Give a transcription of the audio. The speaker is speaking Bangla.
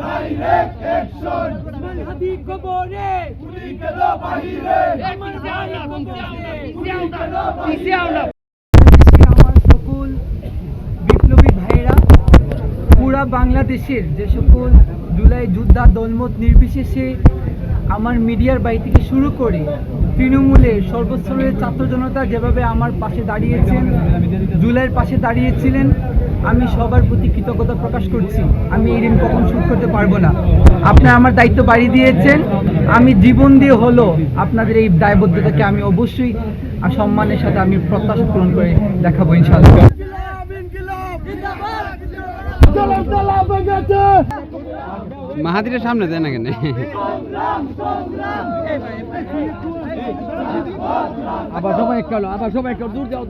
ডাইরেক্ট অ্যাকশন মানহাদি খবরে পুলিশ কেন বাহিরে আমার সকল বিপ্লবী ভাইয়েরা পুরা বাংলাদেশের যে সকল জুলাই যোদ্ধা দলমত নির্বিশেষে আমার মিডিয়ার বাড়ি থেকে শুরু করে তৃণমূলের সর্বস্তরের ছাত্র জনতা যেভাবে আমার পাশে দাঁড়িয়েছেন, জুলাইয়ের পাশে দাঁড়িয়েছিলেন, আমি সবার প্রতি কৃতজ্ঞতা প্রকাশ করছি। আমি এই ঋণ কখন শোধ করতে পারবো না। আপনারা আমার দায়িত্ব বাড়িয়ে দিয়েছেন, আমি জীবন দিয়ে হলো আপনাদের এই দায়বদ্ধতাকে আমি অবশ্যই সম্মানের সাথে আমি প্রত্যাশা পূরণ করে দেখাবো ইনশাআল্লাহ। মাহাদিরের সামনে যায় না কেন? আবার সবাই দূর যাও।